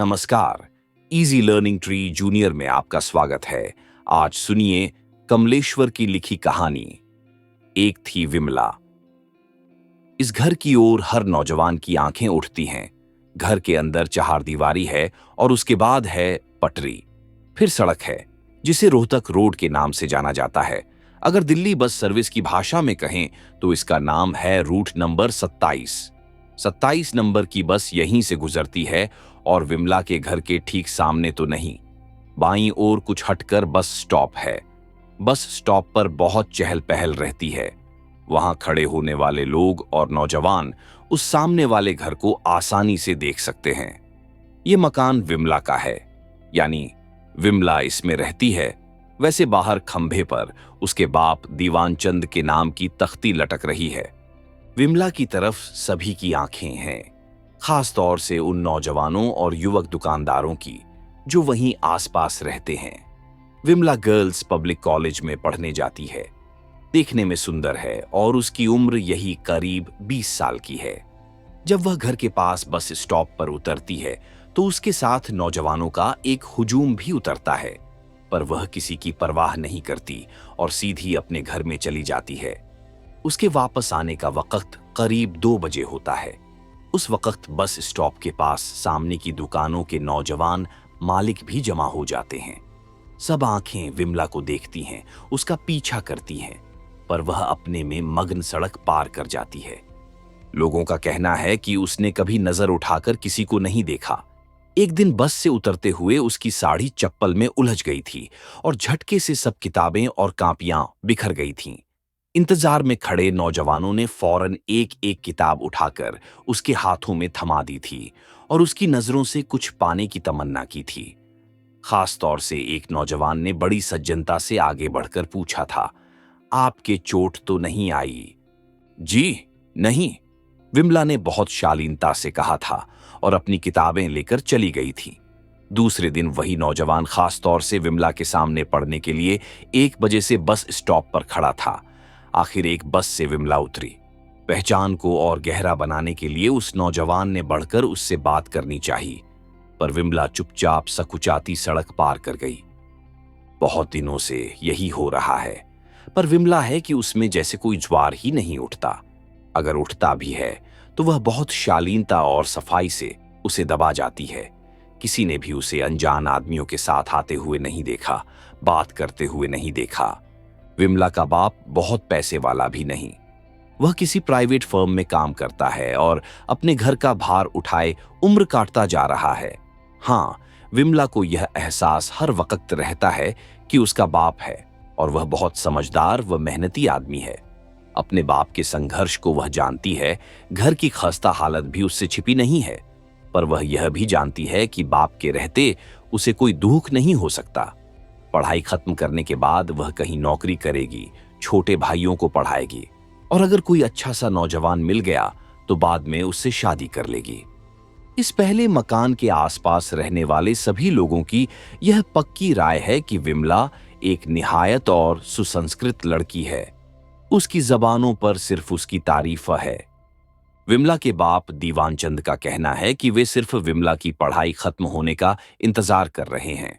नमस्कार। Easy learning tree junior में आपका स्वागत है। आज सुनिए कमलेश्वर की लिखी कहानी, एक थी विमला। इस घर की ओर हर नौजवान की आंखें उठती हैं। घर के अंदर चहारदीवारी है और उसके बाद है पटरी, फिर सड़क है जिसे रोहतक रोड के नाम से जाना जाता है। अगर दिल्ली बस सर्विस की भाषा में कहें तो इसका नाम है रूट नंबर 27। 27 नंबर की बस यहीं से गुजरती है और विमला के घर के ठीक सामने तो नहीं, बाईं ओर कुछ हटकर बस स्टॉप है। बस स्टॉप पर बहुत चहल पहल रहती है। वहां खड़े होने वाले लोग और नौजवान उस सामने वाले घर को आसानी से देख सकते हैं। ये मकान विमला का है, यानी विमला इसमें रहती है। वैसे बाहर खंभे पर उसके बाप दीवानचंद के नाम की तख्ती लटक रही है। विमला की तरफ सभी की आंखें हैं, खास तौर से उन नौजवानों और युवक दुकानदारों की जो वहीं आसपास रहते हैं। विमला गर्ल्स पब्लिक कॉलेज में पढ़ने जाती है। देखने में सुंदर है और उसकी उम्र यही करीब 20 साल की है। जब वह घर के पास बस स्टॉप पर उतरती है तो उसके साथ नौजवानों का एक हुजूम भी उतरता है, पर वह किसी की परवाह नहीं करती और सीधी अपने घर में चली जाती है। उसके वापस आने का वक्त करीब 2 बजे होता है। उस वक्त बस स्टॉप के पास सामने की दुकानों के नौजवान मालिक भी जमा हो जाते हैं। सब आंखें विमला को देखती हैं, उसका पीछा करती हैं, पर वह अपने में मग्न सड़क पार कर जाती है। लोगों का कहना है कि उसने कभी नजर उठाकर किसी को नहीं देखा। एक दिन बस से उतरते हुए उसकी साड़ी चप्पल में उलझ गई थी और झटके से सब किताबें और कापियां बिखर गई थीं। इंतजार में खड़े नौजवानों ने फौरन एक एक किताब उठाकर उसके हाथों में थमा दी थी और उसकी नजरों से कुछ पाने की तमन्ना की थी। खास तौर से एक नौजवान ने बड़ी सज्जनता से आगे बढ़कर पूछा था, आपके चोट तो नहीं आई? जी नहीं, विमला ने बहुत शालीनता से कहा था और अपनी किताबें लेकर चली गई थी। दूसरे दिन वही नौजवान खास तौर से विमला के सामने पढ़ने के लिए 1 बजे से बस स्टॉप पर खड़ा था। आखिर एक बस से विमला उतरी। पहचान को और गहरा बनाने के लिए उस नौजवान ने बढ़कर उससे बात करनी चाहिए, पर विमला चुपचाप सकुचाती सड़क पार कर गई। बहुत दिनों से यही हो रहा है, पर विमला है कि उसमें जैसे कोई ज्वार ही नहीं उठता। अगर उठता भी है तो वह बहुत शालीनता और सफाई से उसे दबा जाती है। किसी ने भी उसे अनजान आदमियों के साथ आते हुए नहीं देखा, बात करते हुए नहीं देखा। विमला का बाप बहुत पैसे वाला भी नहीं। वह किसी प्राइवेट फर्म में काम करता है और अपने घर का भार उठाए उम्र काटता जा रहा है। हाँ, विमला को यह एहसास हर वक्त रहता है कि उसका बाप है और वह बहुत समझदार व मेहनती आदमी है। अपने बाप के संघर्ष को वह जानती है। घर की खस्ता हालत भी उससे छिपी नहीं है, पर वह यह भी जानती है कि बाप के रहते उसे कोई दुख नहीं हो सकता। पढ़ाई खत्म करने के बाद वह कहीं नौकरी करेगी, छोटे भाइयों को पढ़ाएगी और अगर कोई अच्छा सा नौजवान मिल गया तो बाद में उससे शादी कर लेगी। इस पहले मकान के आसपास रहने वाले सभी लोगों की यह पक्की राय है कि विमला एक निहायत और सुसंस्कृत लड़की है। उसकी जबानों पर सिर्फ उसकी तारीफ है। विमला के बाप दीवानचंद का कहना है कि वे सिर्फ विमला की पढ़ाई खत्म होने का इंतजार कर रहे हैं।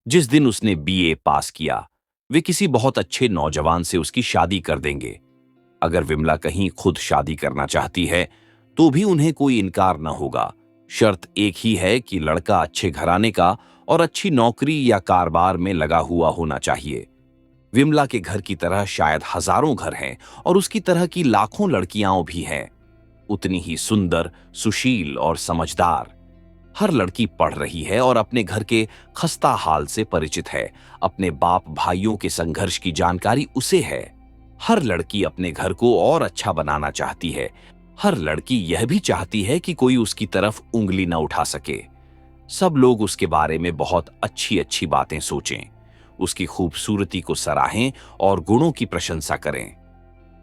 जिस दिन उसने बीए पास किया, वे किसी बहुत अच्छे नौजवान से उसकी शादी कर देंगे। अगर विमला कहीं खुद शादी करना चाहती है तो भी उन्हें कोई इनकार न होगा। शर्त एक ही है कि लड़का अच्छे घराने का और अच्छी नौकरी या कारोबार में लगा हुआ होना चाहिए। विमला के घर की तरह शायद हजारों घर हैं और उसकी तरह की लाखों लड़कियां भी हैं, उतनी ही सुंदर, सुशील और समझदार। हर लड़की पढ़ रही है और अपने घर के खस्ता हाल से परिचित है। अपने बाप भाइयों के संघर्ष की जानकारी उसे है। हर लड़की अपने घर को और अच्छा बनाना चाहती है। हर लड़की यह भी चाहती है कि कोई उसकी तरफ उंगली न उठा सके। सब लोग उसके बारे में बहुत अच्छी अच्छी बातें सोचें, उसकी खूबसूरती को सराहें और गुणों की प्रशंसा करें।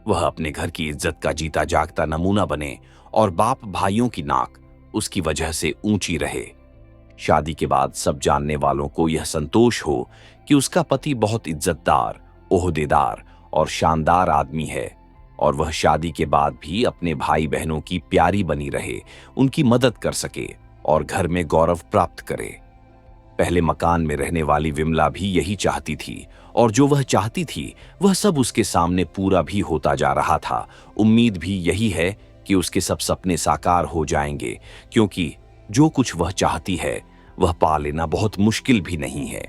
वह अपने घर की इज्जत का जीता जागता नमूना बने और बाप भाइयों की नाक उसकी वजह से ऊंची रहे। शादी के बाद सब जानने वालों को यह संतोष हो कि उसका पति बहुत इज्जतदार, ओहदेदार और शानदार आदमी है और वह शादी के बाद भी अपने भाई बहनों की प्यारी बनी रहे, उनकी मदद कर सके। और घर में गौरव प्राप्त करे। पहले मकान में रहने वाली विमला भी यही चाहती थी, और जो वह चाहती थी वह सब उसके सामने पूरा भी होता जा रहा था। उम्मीद भी यही है कि उसके सब सपने साकार हो जाएंगे, क्योंकि जो कुछ वह चाहती है वह पा लेना बहुत मुश्किल भी नहीं है।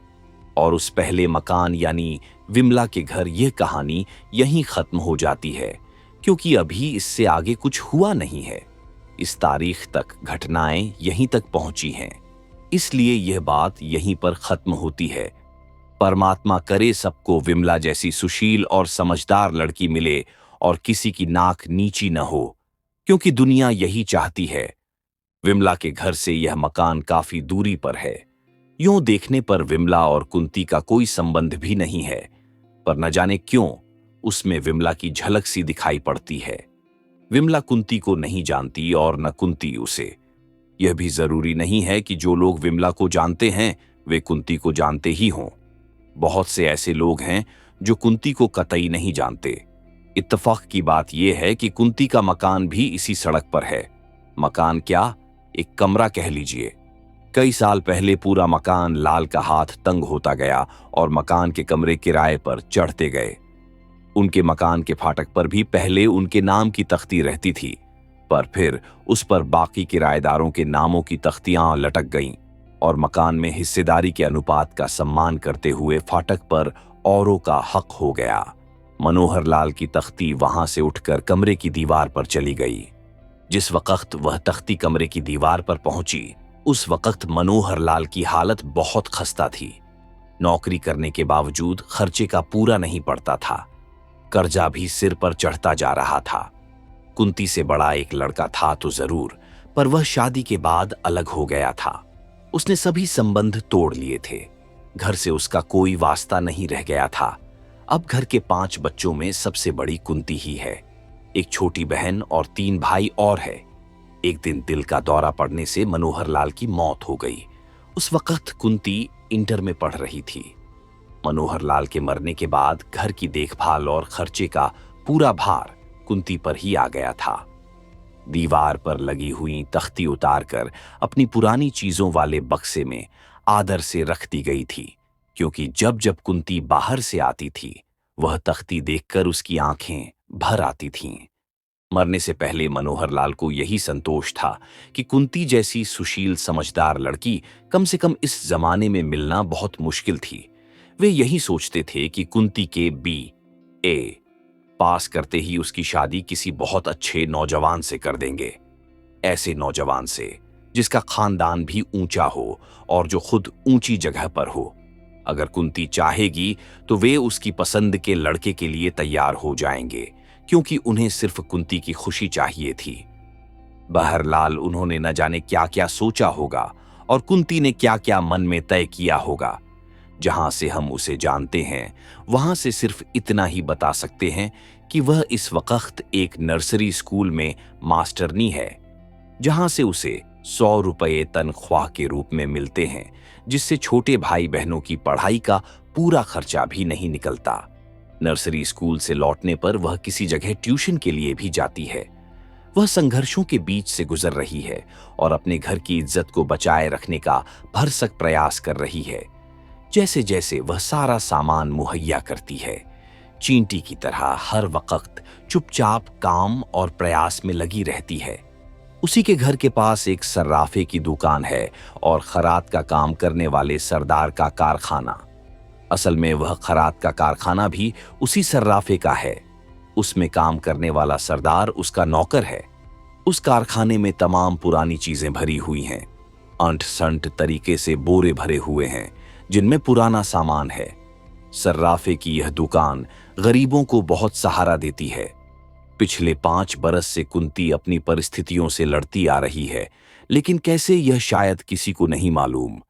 और उस पहले मकान यानी विमला के घर यह कहानी यहीं खत्म हो जाती है, क्योंकि अभी इससे आगे कुछ हुआ नहीं है। इस तारीख तक घटनाएं यहीं तक पहुंची हैं, इसलिए यह बात यहीं पर खत्म होती है। परमात्मा करे सबको विमला जैसी सुशील और समझदार लड़की मिले और किसी की नाक नीची न हो, क्योंकि दुनिया यही चाहती है। विमला के घर से यह मकान काफी दूरी पर है। यूं देखने पर विमला और कुंती का कोई संबंध भी नहीं है, पर न जाने क्यों उसमें विमला की झलक सी दिखाई पड़ती है। विमला कुंती को नहीं जानती और न कुंती उसे। यह भी जरूरी नहीं है कि जो लोग विमला को जानते हैं वे कुंती को जानते ही हों। बहुत से ऐसे लोग हैं जो कुंती को कतई नहीं जानते। इत्तेफाक की बात यह है कि कुंती का मकान भी इसी सड़क पर है। मकान क्या, एक कमरा कह लीजिए। कई साल पहले पूरा मकान लाल का हाथ तंग होता गया और मकान के कमरे किराए पर चढ़ते गए। उनके मकान के फाटक पर भी पहले उनके नाम की तख्ती रहती थी, पर फिर उस पर बाकी किराएदारों के नामों की तख्तियां लटक गईं और मकान में हिस्सेदारी के अनुपात का सम्मान करते हुए फाटक पर औरों का हक हो गया। मनोहर लाल की तख्ती वहां से उठकर कमरे की दीवार पर चली गई। जिस वक्त वह तख्ती कमरे की दीवार पर पहुंची, उस वक्त मनोहर लाल की हालत बहुत खस्ता थी। नौकरी करने के बावजूद खर्चे का पूरा नहीं पड़ता था। कर्जा भी सिर पर चढ़ता जा रहा था। कुंती से बड़ा एक लड़का था तो जरूर, पर वह शादी के बाद अलग हो गया था। उसने सभी संबंध तोड़ लिए थे। घर से उसका कोई वास्ता नहीं रह गया था। अब घर के 5 बच्चों में सबसे बड़ी कुंती ही है। एक छोटी बहन और 3 भाई और है। एक दिन दिल का दौरा पड़ने से मनोहर लाल की मौत हो गई। उस वक्त कुंती इंटर में पढ़ रही थी। मनोहर लाल के मरने के बाद घर की देखभाल और खर्चे का पूरा भार कुंती पर ही आ गया था। दीवार पर लगी हुई तख्ती उतारकर अपनी पुरानी चीजों वाले बक्से में आदर से रख दी गई थी, क्योंकि जब जब कुंती बाहर से आती थी वह तख्ती देखकर उसकी आंखें भर आती थीं। मरने से पहले मनोहर लाल को यही संतोष था कि कुंती जैसी सुशील समझदार लड़की कम से कम इस जमाने में मिलना बहुत मुश्किल थी। वे यही सोचते थे कि कुंती के BA पास करते ही उसकी शादी किसी बहुत अच्छे नौजवान से कर देंगे। ऐसे नौजवान से जिसका खानदान भी ऊंचा हो और जो खुद ऊंची जगह पर हो। अगर कुंती चाहेगी तो वे उसकी पसंद के लड़के के लिए तैयार हो जाएंगे, क्योंकि उन्हें सिर्फ कुंती की खुशी चाहिए थी। बहरहाल उन्होंने न जाने क्या क्या सोचा होगा और कुंती ने क्या क्या मन में तय किया होगा। जहां से हम उसे जानते हैं वहां से सिर्फ इतना ही बता सकते हैं कि वह इस वक्त एक नर्सरी स्कूल में मास्टरनी है, जहां से उसे 100 रुपये तनख्वाह के रूप में मिलते हैं, जिससे छोटे भाई बहनों की पढ़ाई का पूरा खर्चा भी नहीं निकलता। नर्सरी स्कूल से लौटने पर वह किसी जगह ट्यूशन के लिए भी जाती है। वह संघर्षों के बीच से गुजर रही है और अपने घर की इज्जत को बचाए रखने का भरसक प्रयास कर रही है। जैसे जैसे वह सारा सामान मुहैया करती है, चींटी की तरह हर वक्त चुपचाप काम और प्रयास में लगी रहती है। उसी के घर के पास एक सर्राफे की दुकान है और खरात का काम करने वाले सरदार का कारखाना। असल में वह खरात का कारखाना भी उसी सर्राफे का है। उसमें काम करने वाला सरदार उसका नौकर है। उस कारखाने में तमाम पुरानी चीजें भरी हुई हैं। अंट संट तरीके से बोरे भरे हुए हैं जिनमें पुराना सामान है। सर्राफे की यह दुकान गरीबों को बहुत सहारा देती है। पिछले 5 बरस से कुंती अपनी परिस्थितियों से लड़ती आ रही है, लेकिन कैसे यह शायद किसी को नहीं मालूम।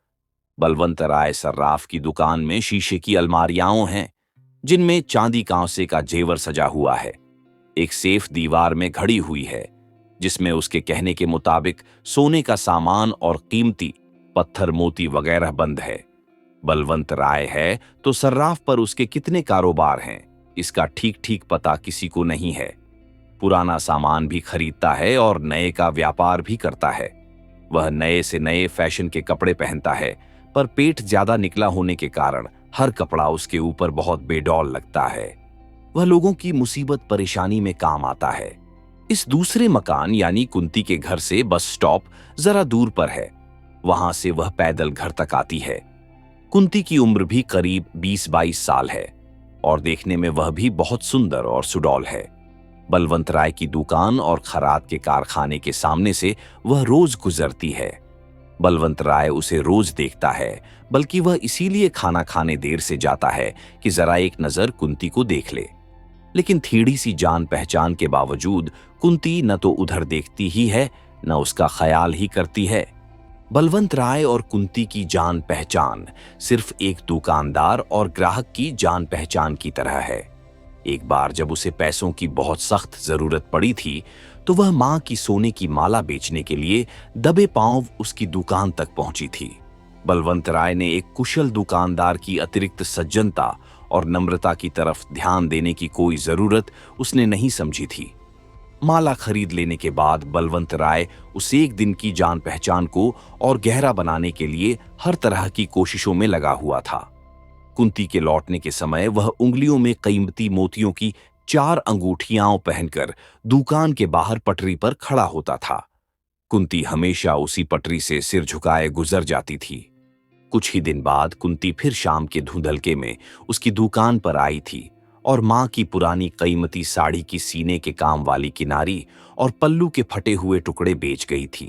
बलवंत राय सर्राफ की दुकान में शीशे की अलमारियां हैं जिनमें चांदी कांसे का जेवर सजा हुआ है। एक सेफ दीवार में खड़ी हुई है जिसमें उसके कहने के मुताबिक सोने का सामान और कीमती पत्थर मोती वगैरह बंद है। बलवंत राय है तो सर्राफ पर उसके कितने कारोबार हैं इसका ठीक ठीक पता किसी को नहीं है। पुराना सामान भी खरीदता है और नए का व्यापार भी करता है। वह नए से नए फैशन के कपड़े पहनता है, पर पेट ज्यादा निकला होने के कारण हर कपड़ा उसके ऊपर बहुत बेडौल लगता है। वह लोगों की मुसीबत परेशानी में काम आता है। इस दूसरे मकान यानी कुंती के घर से बस स्टॉप जरा दूर पर है। वहां से वह पैदल घर तक आती है। कुंती की उम्र भी करीब 20-22 साल है और देखने में वह भी बहुत सुंदर और सुडौल है। बलवंत राय की दुकान और खराद के कारखाने के सामने से वह रोज गुजरती है। बलवंत राय उसे रोज देखता है, बल्कि वह इसीलिए खाना खाने देर से जाता है कि जरा एक नजर कुंती को देख ले। लेकिन थोड़ी सी जान पहचान के बावजूद कुंती न तो उधर देखती ही है, न उसका ख्याल ही करती है। बलवंत राय और कुंती की जान पहचान सिर्फ एक दुकानदार और ग्राहक की जान पहचान की तरह है। एक बार जब उसे पैसों की बहुत सख्त जरूरत पड़ी थी, तो वह मां की सोने की माला बेचने के लिए दबे पांव उसकी दुकान तक पहुंची थी। बलवंत राय ने एक कुशल दुकानदार की अतिरिक्त सज्जनता और नम्रता की तरफ ध्यान देने की कोई जरूरत उसने नहीं समझी थी। माला खरीद लेने के बाद बलवंत राय उस एक दिन की जान पहचान को और गहरा बनाने के लिए हर तरह की कोशिशों में लगा हुआ था। कुंती के लौटने के समय वह उंगलियों में कीमती मोतियों की 4 अंगूठियां पहनकर दुकान के बाहर पटरी पर खड़ा होता था। कुंती हमेशा उसी पटरी से सिर झुकाए गुजर जाती थी। कुछ ही दिन बाद कुंती फिर शाम के धुंधलके में उसकी दुकान पर आई थी और मां की पुरानी कीमती साड़ी की सीने के काम वाली किनारी और पल्लू के फटे हुए टुकड़े बेच गई थी।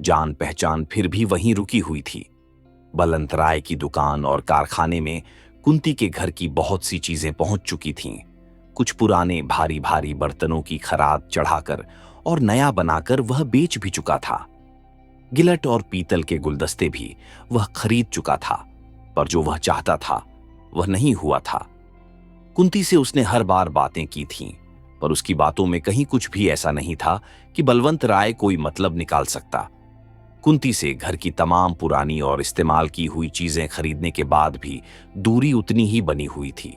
जान पहचान फिर भी वहीं रुकी हुई थी। बलवंत राय की दुकान और कारखाने में कुंती के घर की बहुत सी चीजें पहुंच चुकी थीं। कुछ पुराने भारी भारी बर्तनों की खराद चढ़ाकर और नया बनाकर वह बेच भी चुका था। गिलट और पीतल के गुलदस्ते भी वह खरीद चुका था, पर जो वह चाहता था वह नहीं हुआ था। कुंती से उसने हर बार बातें की थीं, पर उसकी बातों में कहीं कुछ भी ऐसा नहीं था कि बलवंत राय कोई मतलब निकाल सकता। कुंती से घर की तमाम पुरानी और इस्तेमाल की हुई चीजें खरीदने के बाद भी दूरी उतनी ही बनी हुई थी।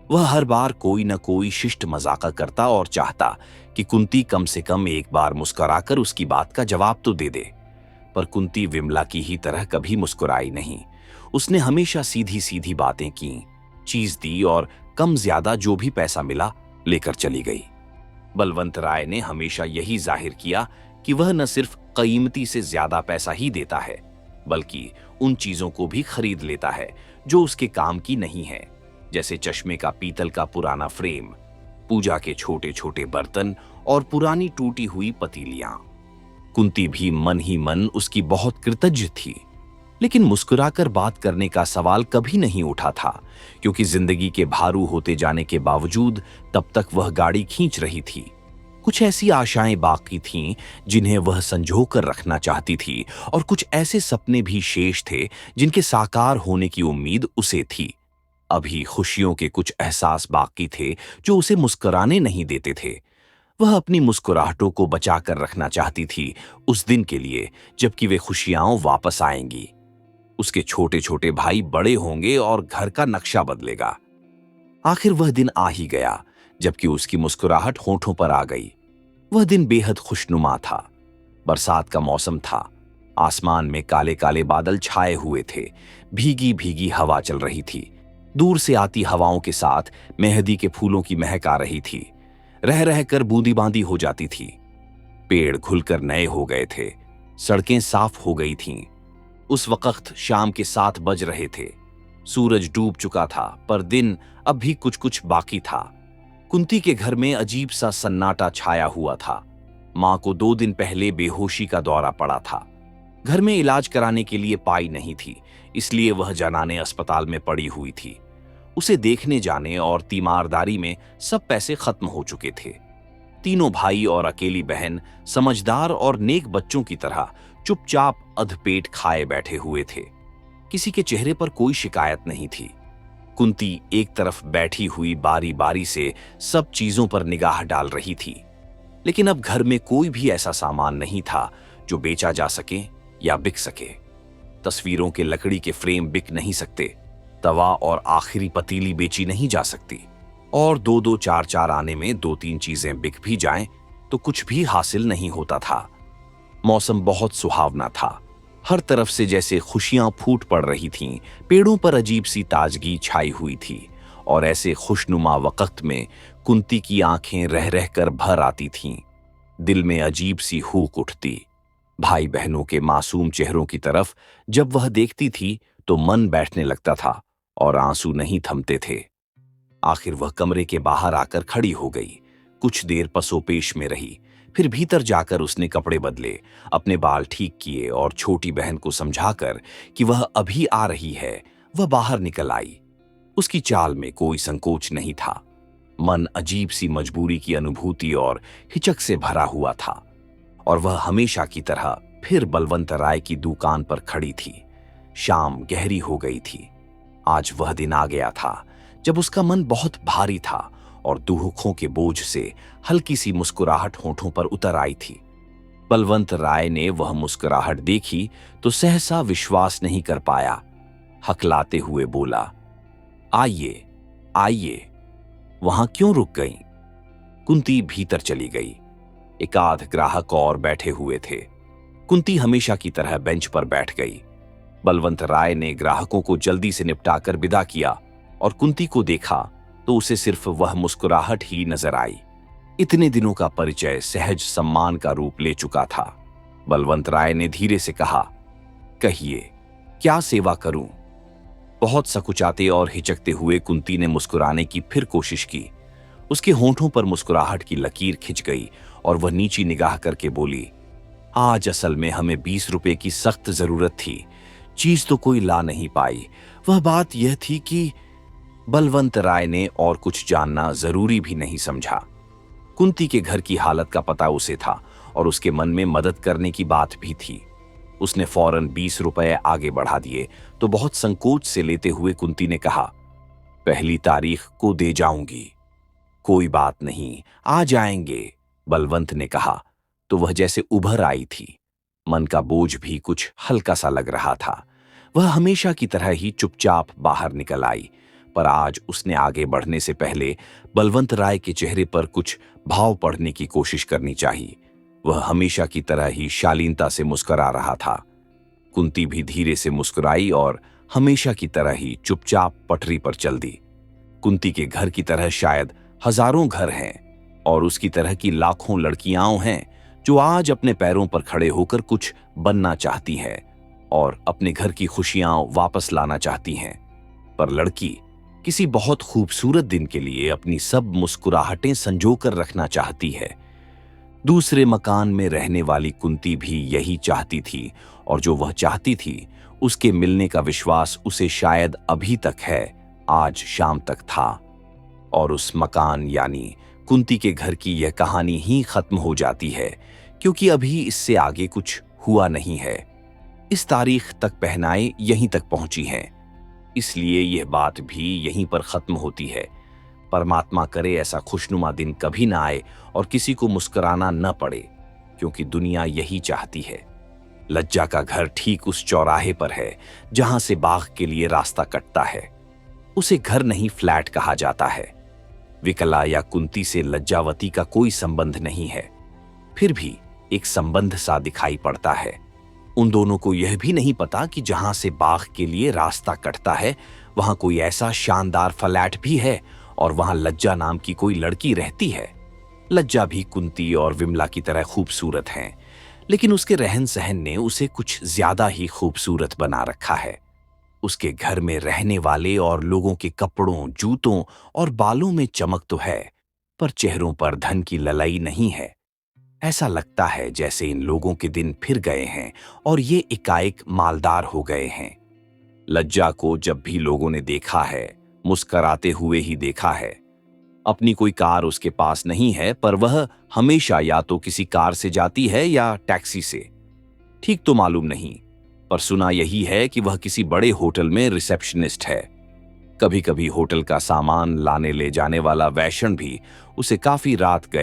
वह हर बार कोई न कोई शिष्ट मजाका करता और चाहता कि कुंती कम से कम एक बार मुस्कुराकर उसकी बात का जवाब तो दे दे, पर कुंती विमला की ही तरह कभी मुस्कुराई नहीं। उसने हमेशा सीधी सीधी बातें की, चीज दी और कम ज्यादा जो भी पैसा मिला लेकर चली गई। बलवंत राय ने हमेशा यही जाहिर किया कि वह न सिर्फ कीमती से ज्यादा पैसा ही देता है, बल्कि उन चीजों को भी खरीद लेता है जो उसके काम की नहीं है, जैसे चश्मे का पीतल का पुराना फ्रेम, पूजा के छोटे छोटे बर्तन और पुरानी टूटी हुई पतीलियां। कुंती भी मन ही मन उसकी बहुत कृतज्ञ थी, लेकिन मुस्कुराकर बात करने का सवाल कभी नहीं उठा था, क्योंकि जिंदगी के भारू होते जाने के बावजूद तब तक वह गाड़ी खींच रही थी। कुछ ऐसी आशाएं बाकी थीं जिन्हें वह संजो कर रखना चाहती थी, और कुछ ऐसे सपने भी शेष थे जिनके साकार होने की उम्मीद उसे थी। अभी खुशियों के कुछ एहसास बाकी थे जो उसे मुस्कुराने नहीं देते थे। वह अपनी मुस्कुराहटों को बचा कर रखना चाहती थी उस दिन के लिए जबकि वे खुशियां वापस आएंगी। उसके छोटे छोटे भाई बड़े होंगे और घर का नक्शा बदलेगा। आखिर वह दिन आ ही गया जबकि उसकी मुस्कुराहट होठों पर आ गई। वह दिन बेहद खुशनुमा था। बरसात का मौसम था। आसमान में काले काले बादल छाए हुए थे। भीगी भीगी हवा चल रही थी। दूर से आती हवाओं के साथ मेहंदी के फूलों की महक आ रही थी। रह रहकर बूंदी बांदी हो जाती थी। पेड़ खुलकर नए हो गए थे। सड़कें साफ हो गई थीं। उस वक्त शाम के 7 बज रहे थे। सूरज डूब चुका था, पर दिन अब भी कुछ कुछ बाकी था। कुंती के घर में अजीब सा सन्नाटा छाया हुआ था। मां को 2 दिन पहले बेहोशी का दौरा पड़ा था। घर में इलाज कराने के लिए पाई नहीं थी, इसलिए वह जनाने अस्पताल में पड़ी हुई थी। उसे देखने जाने और तीमारदारी में सब पैसे खत्म हो चुके थे। तीनों भाई और अकेली बहन समझदार और नेक बच्चों की तरह चुपचाप अधपेट खाए बैठे हुए थे। किसी के चेहरे पर कोई शिकायत नहीं थी। कुंती एक तरफ बैठी हुई बारी बारी से सब चीजों पर निगाह डाल रही थी, लेकिन अब घर में कोई भी ऐसा सामान नहीं था जो बेचा जा सके या बिक सके। तस्वीरों के लकड़ी के फ्रेम बिक नहीं सकते, तवा और आखिरी पतीली बेची नहीं जा सकती, और 2-2 4-4 आने में 2-3 चीजें बिक भी जाएं तो कुछ भी हासिल नहीं होता था। मौसम बहुत सुहावना था। हर तरफ से जैसे खुशियां फूट पड़ रही थीं। पेड़ों पर अजीब सी ताजगी छाई हुई थी और ऐसे खुशनुमा वक्त में कुंती की आंखें रह रह कर भर आती थीं। दिल में अजीब सी हूक उठती। भाई बहनों के मासूम चेहरों की तरफ जब वह देखती थी तो मन बैठने लगता था और आंसू नहीं थमते थे। आखिर वह कमरे के बाहर आकर खड़ी हो गई। कुछ देर पसोपेश में रही, फिर भीतर जाकर उसने कपड़े बदले, अपने बाल ठीक किए और छोटी बहन को समझाकर कि वह अभी आ रही है, वह बाहर निकल आई। उसकी चाल में कोई संकोच नहीं था। मन अजीब सी मजबूरी की अनुभूति और हिचक से भरा हुआ था और वह हमेशा की तरह फिर बलवंत राय की दुकान पर खड़ी थी। शाम गहरी हो गई थी। आज वह दिन आ गया था जब उसका मन बहुत भारी था और दुखों के बोझ से हल्की सी मुस्कुराहट होठों पर उतर आई थी। बलवंत राय ने वह मुस्कुराहट देखी तो सहसा विश्वास नहीं कर पाया। हकलाते हुए बोला, आइए आइए। वहां क्यों रुक गई? कुंती भीतर चली गई। एक आध ग्राहक और बैठे हुए थे। कुंती हमेशा की तरह बेंच पर बैठ गई। बलवंत राय ने ग्राहकों को जल्दी से निपटाकर विदा किया और कुंती को देखा तो उसे सिर्फ वह मुस्कुराहट ही नजर आई। इतने दिनों का परिचय सहज सम्मान का रूप ले चुका था। बलवंत राय ने धीरे से कहा, कहिए, क्या सेवा करूं? बहुत सकुचाते और हिचकते हुए कुंती ने मुस्कुराने की फिर कोशिश की। उसके होंठों पर मुस्कुराहट की लकीर खिंच गई और वह नीची निगाह करके बोली, आज असल में हमें 20 रुपए की सख्त जरूरत थी। चीज तो कोई ला नहीं पाई। वह बात यह थी कि बलवंत राय ने और कुछ जानना जरूरी भी नहीं समझा। कुंती के घर की हालत का पता उसे था और उसके मन में मदद करने की बात भी थी। उसने फौरन 20 रुपए आगे बढ़ा दिए तो बहुत संकोच से लेते हुए कुंती ने कहा, पहली तारीख को दे जाऊंगी। कोई बात नहीं, आ जाएंगे, बलवंत ने कहा तो वह जैसे उभर आई थी। मन का बोझ भी कुछ हल्का सा लग रहा था। वह हमेशा की तरह ही चुपचाप बाहर निकल आई, पर आज उसने आगे बढ़ने से पहले बलवंत राय के चेहरे पर कुछ भाव पढ़ने की कोशिश करनी चाहिए। वह हमेशा की तरह ही शालीनता से मुस्कुरा रहा था। कुंती भी धीरे से मुस्कुराई और हमेशा की तरह ही चुपचाप पटरी पर चल दी। कुंती के घर की तरह शायद हजारों घर हैं और उसकी तरह की लाखों लड़कियां हैं जो आज अपने पैरों पर खड़े होकर कुछ बनना चाहती हैं और अपने घर की खुशियां वापस लाना चाहती हैं। पर लड़की किसी बहुत खूबसूरत दिन के लिए अपनी सब मुस्कुराहटें संजोकर रखना चाहती है। दूसरे मकान में रहने वाली कुंती भी यही चाहती थी और जो वह चाहती थी उसके मिलने का विश्वास उसे शायद अभी तक है, आज शाम तक था। और उस मकान यानी कुंती के घर की यह कहानी ही खत्म हो जाती है क्योंकि अभी इससे आगे कुछ हुआ नहीं है। इस तारीख तक पहनाए यहीं तक पहुंची हैं, इसलिए यह बात भी यहीं पर खत्म होती है। परमात्मा करे ऐसा खुशनुमा दिन कभी ना आए और किसी को मुस्कुराना न पड़े, क्योंकि दुनिया यही चाहती है। लज्जा का घर ठीक उस चौराहे पर है जहां से बाग के लिए रास्ता कटता है। उसे घर नहीं फ्लैट कहा जाता है। विकला या कुंती से लज्जावती का कोई संबंध नहीं है, फिर भी एक संबंध सा दिखाई पड़ता है। उन दोनों को यह भी नहीं पता कि जहां से बाग के लिए रास्ता कटता है वहां कोई ऐसा शानदार फ्लैट भी है और वहां लज्जा नाम की कोई लड़की रहती है। लज्जा भी कुंती और विमला की तरह खूबसूरत हैं, लेकिन उसके रहन सहन ने उसे कुछ ज्यादा ही खूबसूरत बना रखा है। उसके घर में रहने वाले और लोगों के कपड़ों, जूतों और बालों में चमक तो है, पर चेहरों पर धन की ललाई नहीं है। ऐसा लगता है जैसे इन लोगों के दिन फिर गए हैं और ये एकाएक मालदार हो गए हैं। लज्जा को जब भी लोगों ने देखा है, मुस्कराते हुए ही देखा है। अपनी कोई कार उसके पास नहीं है, पर वह हमेशा या तो किसी कार से जाती है या टैक्सी से। ठीक तो मालूम नहीं, पर सुना यही है कि वह किसी बड़े होटल में रिसेप्शनिस्ट है। कभी कभी होटल का सामान लाने ले जाने वाला वैष्णव भी उसे काफी रात गए